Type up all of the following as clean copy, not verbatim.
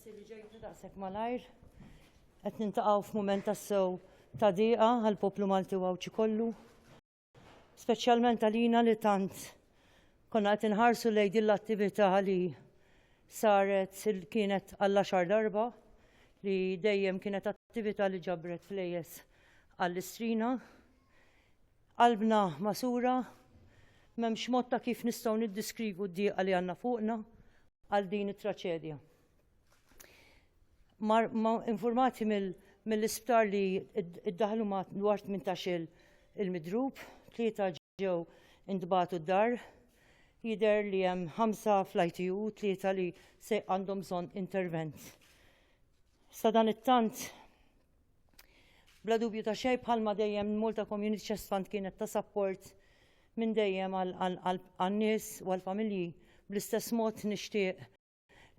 Grazzi li ġejtu daqshekk malajr. Qed nintaqgħu f'mument tassew ta' dieqa għall-poplu Malti u Awċi kollu. Speċjalment għalina li tant konna qed inħarsu lejn din l-attività li saret kienet għall-10 darba li dejjem kienet attività li ġabret flejjes għall-istrina. Qalbna masura, m'hemmx mod ta' kif nistgħu niddiskrivu d-dieqa li għandna fuqna għal din it-traċedja. Informati mill-isptar li iddaħlu ma' dwar 18 il-midrub, 3 ġew intbagħtu d-dar, jidher li hemm 5 fl-ITU, 3 li se għandhom bżonn intervent. Sa dan it-tant, bla dubju ta' xejn bħalma dejjem Malta Community Trust Fund kienet ta' support minn dejjem għan-nies u għall-familji. Bl-istess mod nixtieq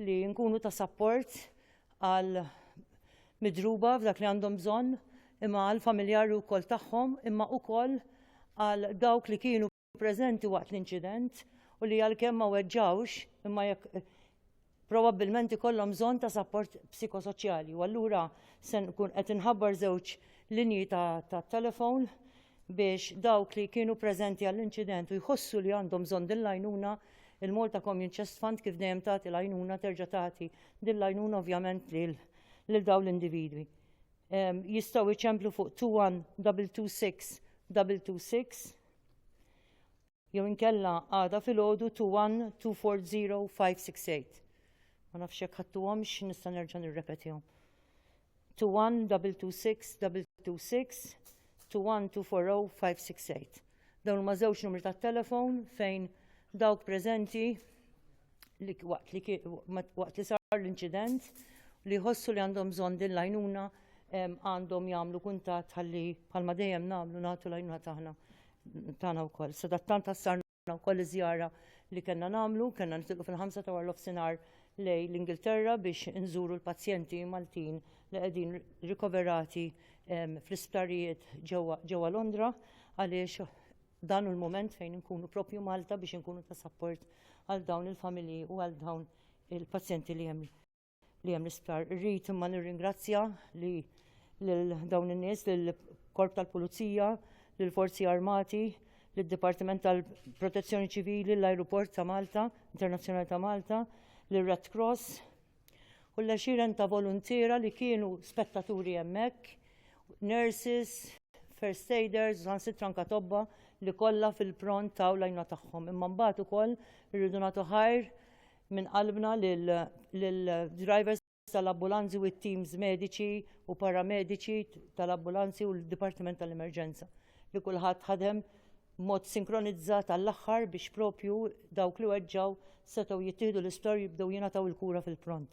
li nkunu ta' support għal midruba f'dak li għandhom bżonn, imma għal familjari wkoll tagħhom, imma wkoll għal dawk li kienu preżenti waqt l-inċident u li għalkemm ma weġġawx imma jekk probabbilment ikollhom bżonn ta' support psikosoċjali. U allura se nkun qed inħabbar żewġ linji ta' telefon biex dawk li kienu preżenti għall-inċident u jħossu li għandhom bżonn din l-għajnuna, il-Malta Community Trust Fund kif dejjem tagħti l-għajnuna terġa' tagħti din l-għajnuna ovvjament lil dawn l-individwi. Jistgħu jiċemplu fuq 21 226 jew inkella għada filgħodu 21 240 568. Ma nafx hekk ħadtuhomx nista' nerġa' nirrepetihom. 21 226 226 21 240 568. Dawn huma żewġ numri tat-telefon fejn dawk preżenti waqt li sar l-inċident li jħossu li għandhom bżonn din l-għajnuna għandhom jagħmlu kuntatt ħalli bħalma dejjem nagħmlu nagħtu l-għajnuna tagħna wkoll. Sadattant sarna wkoll iż-żjara li kellna nagħmlu, kellna nitilqu fil-5 ta' l-ofsinhar lejn l-Ingilterra biex inżuru l-pazjenti Maltin li qegħdin rikoverati fl-isptarijiet ġewwa Londra għaliex dan l-moment fejn nkunu propju Malta biex nkunu ta' support għal dawn il-familji u għal dawn il-pazjenti li hemm l-isptar. Irrid imma nirringrazzja li lil dawn in-nies, lill-Korp tal-Pulizija, lill-Forzi Armati, lid-Dipartiment tal-Protezzjoni Ċivili, l-Ajruport ta' Malta, Internazzjonali ta' Malta, lir-Red Cross u l-għexieren ta' volontiera li kienu spettaturi hemmhekk, nurses, first aiders, ħansitra anke tobba li kollha fil-pront taw l-għajnuna tagħhom. Imma mbagħad ukoll irridu nagħtu ħajr minn qalbna lill-drivers tal-ambulanzi u t-teams mediċi u paramediċi tal-ambulanzi u l-Dipartiment tal-Emerġenza li kulħadd ħadem mod sinkronizzat għall-aħħar biex propju dawk li weġġaw setgħu jittieħdu l-isptar jibdew jingħataw il-kura fil-pront.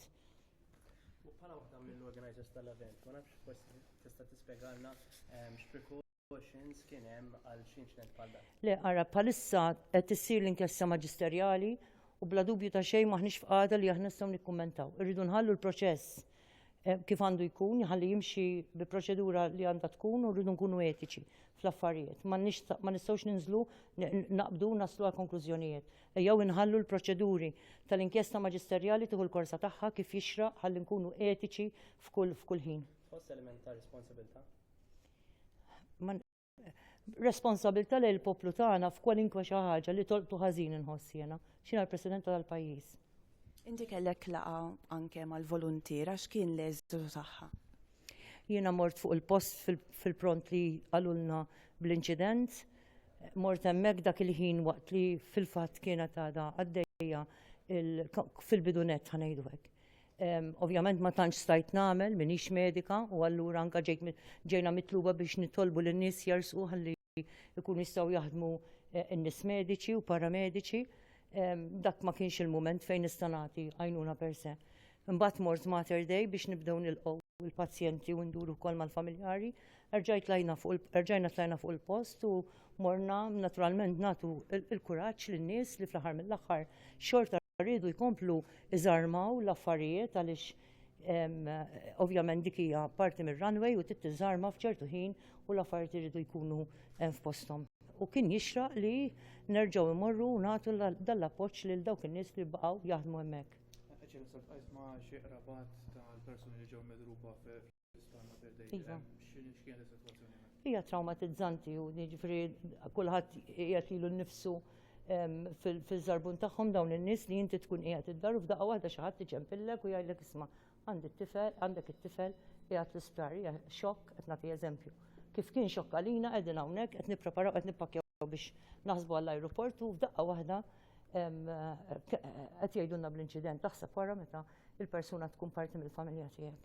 Bħala waħda mill-organizers tal-event, ma nafx forsi tista' tispjegalna x'precautions kien hemm għal xi inċident bħal dan. Le, ara bħalissa qed issir l-inkjesta maġisterjali u bla dubju ta' xejn maħniex f'qagħda li aħna nistgħu nikkummentaw. Irridu nħallu l-proċess kif għandu jkun, ħalli jimxi bi proċedura li għandha tkun u rridu nkunu etiċi fl-affarijiet. Ma nistgħux ninżlu naqbdu naslu għal konklużjonijiet. Jew inħallu l-proċeduri tal-inkjesta maġisterjali tieħu l-korsa tagħha kif jixraq ħalli nkunu etiċi f'kull ħin. Fost element ta' responsabilità? Responsabilità lejn il-poplu tagħna f'kwalinkwe xi ħaġa li tolqtu ħażin inħoss jiena. X'inha l-President tal-pajjiż. Inti kellek laqa anke mal-volontiera x'kien l-eżitu tagħha? Jiena mort fuq il-post fil-pront li għalulna bl-inċident, mort hemmhekk dak il-ħin waqt li fil-fatt kienet għadha għaddejja fil-bidunet ħanejdu hekk. Ovvjament ma tantx stajt nagħmel minix medika u allura anke ġejna mitluba biex nitolbu lin-nies jarsqu ħalli jkunu jistgħu jaħdmu n-nies mediċi u paramediċi. Dak ma kienx il-mument fejn nista' nagħti għajnuna per se. Imbagħad mort Mater Dei biex nibdew nilqgħu il-pazjenti u nduru wkoll mal-familjari. Rġajna tlajna fuq il-post u morna naturalment nagħtu il-kuraġġ lin-nies li fl-aħħar mill-aħħar xorta rridu jkomplu iżarmaw l-affarijiet għaliex ovvjament dik hija parti mir-runway u trid tiżarma f'ċertu ħin u l-affarijiet iridu jkunu f'posthom. U kien jixraq li nerġgħu immorru u nagħtu dal-appoġġ lil dawk in-nies li bqgħu jaħdmu hemmhekk. ċen s-sajt ma xie rabat tal-personi li ġew medruba fil-Spanja per Iva. x'kienet is-sitwazzjoni? Hija traumatizzanti u jiġifieri kulħadd qiegħed ilu nnifsu fil-żarbun tagħhom dawn in-nies li inti tkun qiegħed id-dar u f'daqqa waħda xi ħadd iġempillek u jgħidlek isma' għandek it-tifel qiegħed l-isptar hija xokk qed nagħti eżempju. Kif kien xokk għalina qegħdin hawnhekk qed nippreparaw qed nippakjaw biex naħsbu għall-ajruport u f'daqqa waħda qed jgħidulna bl-inċident taħseb wara meta il-persuna tkun parti mill-familja tiegħek.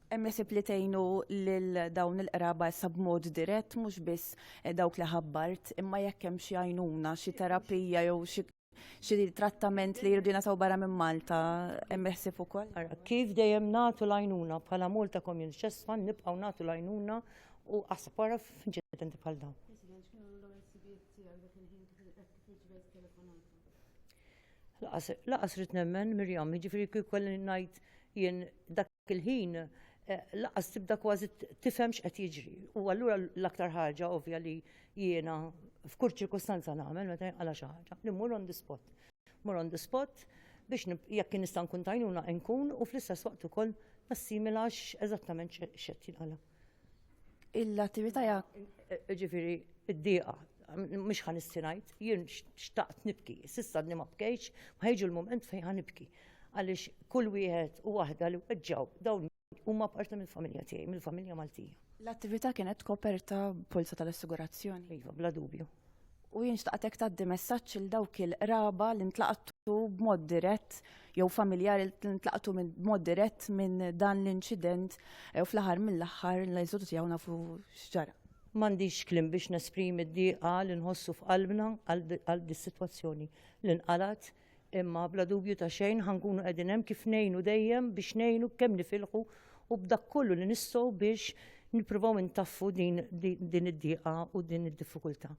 Hemm jaħseb li tgħinu lil dawn il-qraba issa b'mod dirett mhux biss dawk li ħabbart, imma jekk hemm xi għajnuna, xi terapija jew xi trattament li jridu jingħataw barra minn Malta, hemm jaħseb ukoll? Kif dejjem nagħtu l-għajnuna bħala Malta Community Trust Fund nibqgħu nagħtu l-għajnuna u aħseb wara f'inċidenti bħal dawn. Laqas rid nemmen Mirjam, jiġifieri kif kolli ngħid jien dak il-ħin laqas tibda kważi tifhem x'qed jiġri. U allura l-aktar ħaġa ovvja li jiena f'kull ċirkostanza nagħmel meta jinqala xi ħaġa li mmur on the spot. Mur on the spot biex jekk kien nista' nkun tajnuna nkun u fl-istess waqt ukoll nassimilax eżattament x'qed jinqala. Il-attività Ġifieri id-dieqa mhux ħanissi ngħid, jien xtaqt nibki, s'issa ma bkejx, ma ħejġu l-mument fejn ħanibki. Għaliex kull wieħed u waħda li weġġaw dawn huma parti mill-familja tiegħi, mill-familja Maltija. L-attività kienet koperta polza tal-assigurazzjoni. Iva, bla dubju. U jien xtaqtek tgħaddi messaġġ il dawk il-qraba li ntlaqtu b'mod dirett jew familjari li ntlaqtu b'mod dirett minn dan l-inċident u fl-aħħar mill-aħħar l-eżodu tiegħu nafu x'ġara. M'għandix kliem biex nesprimi d-dieqa li nħossu f'qalbna għal dis-sitwazzjoni li nqalat, imma bla dubju ta' xejn ħankunu qegħdin hemm kif ngħinu dejjem biex ngħinu kemm nifilħu u b'dak kollu li nistgħu biex nippruvaw intaffu din id-dieqa u din id-diffikultà.